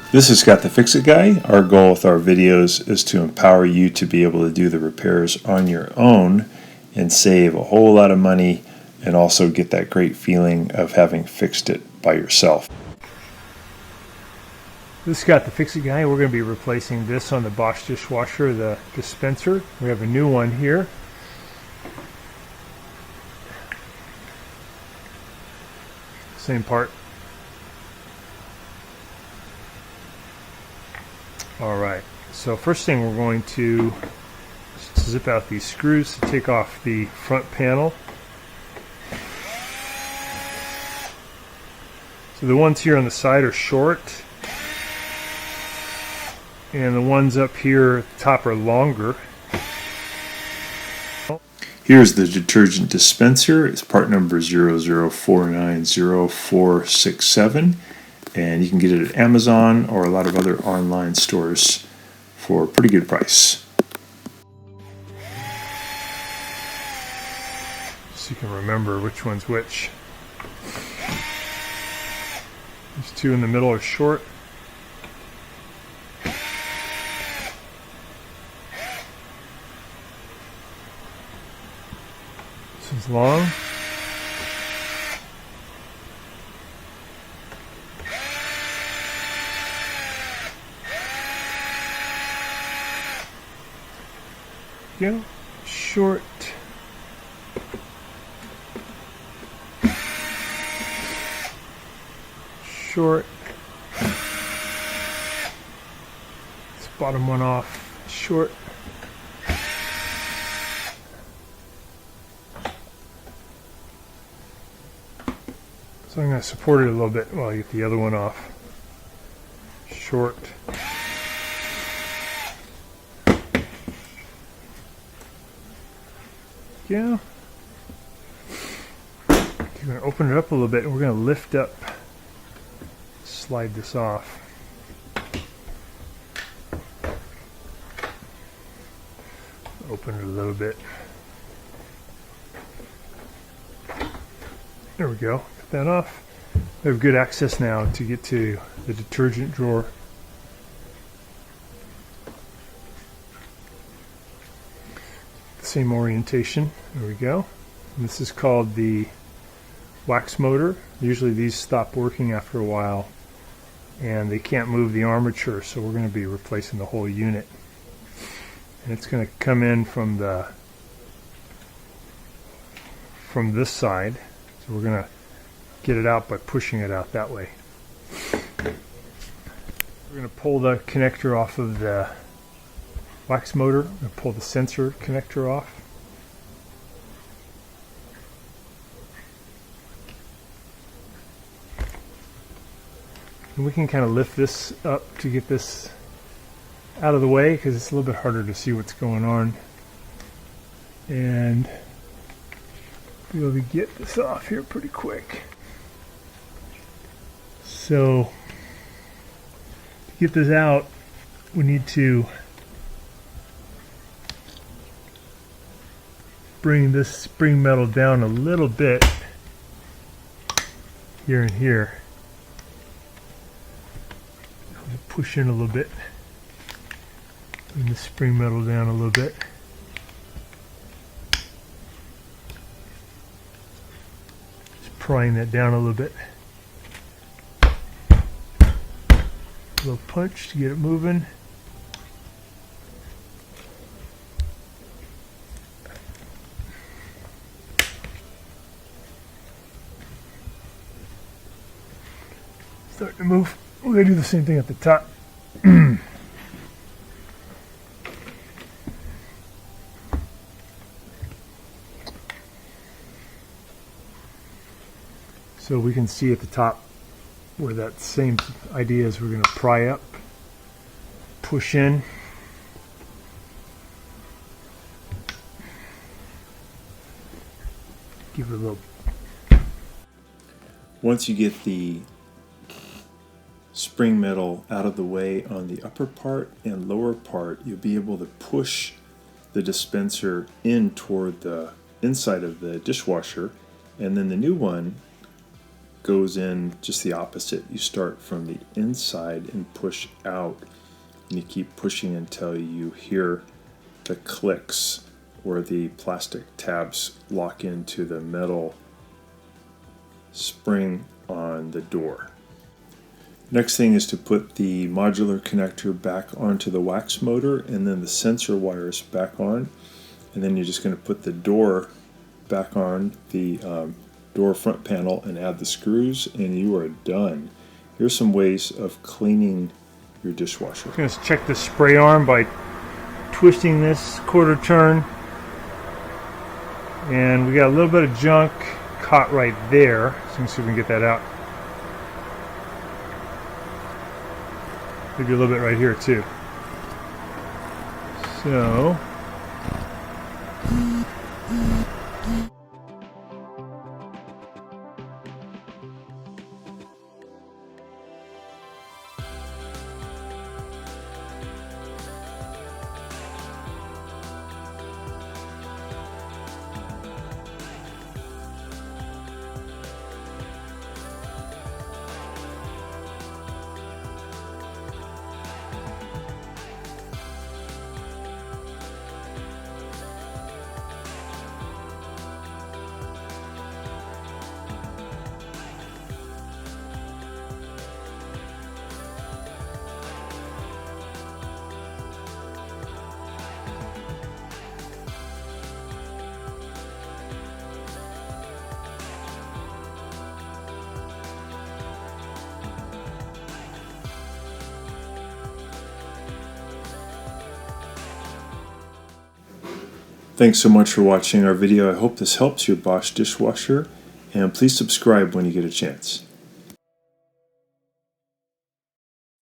This is Scott the Fix-It Guy. Our goal with our videos is to empower you to be able to do the repairs on your own and save a whole lot of money and also get that great feeling of having fixed it by yourself. This is Scott the Fix-It Guy. We're going to be replacing this on the Bosch Dishwasher, the dispenser. We have a new one here. Same part. Alright, so first thing we're going to zip out these screws to take off the front panel. So the ones here on the side are short, and the ones up here at the top are longer. Here's the detergent dispenser. It's part number 00490467, and you can get it at Amazon or a lot of other online stores for a pretty good price. So you can remember which one's which. These two in the middle are short. This one's long. Go short. Short. This bottom one off. Short. So I'm going to support it a little bit while I get the other one off. Short. Yeah. You're going to open it up a little bit and we're going to lift up, slide this off. Open it a little bit. There we go. Get that off. We have good access now to get to the detergent drawer. Same orientation. There we go. And this is called the wax motor. Usually these stop working after a while and they can't move the armature, so we're going to be replacing the whole unit. And it's going to come in from this side, so we're going to get it out by pushing it out that way. We're going to pull the connector off of the wax motor. I'm going to pull the sensor connector off. And we can kind of lift this up to get this out of the way because it's a little bit harder to see what's going on. And be able to get this off here pretty quick. So to get this out, we need to bring this spring metal down a little bit here and here. Push in a little bit. Bring the spring metal down a little bit. Just prying that down a little bit. A little punch to get it moving. Starting to move. We're going to do the same thing at the top. So we can see at the top where that same idea is. We're going to pry up, push in. Give it a little. Once you get the spring metal out of the way on the upper part and lower part, you'll be able to push the dispenser in toward the inside of the dishwasher, and then the new one goes in just the opposite. You start from the inside and push out, and you keep pushing until you hear the clicks where the plastic tabs lock into the metal spring on the door. Next thing is to put the modular connector back onto the wax motor, and then the sensor wires back on, and then you're just going to put the door back on the door front panel and add the screws, and you are done. Here's some ways of cleaning your dishwasher. I'm going to check the spray arm by twisting this quarter turn, and we got a little bit of junk caught right there, so let's see if we can get that out. Maybe a little bit right here too. So thanks so much for watching our video. I hope this helps your Bosch dishwasher, and please subscribe when you get a chance.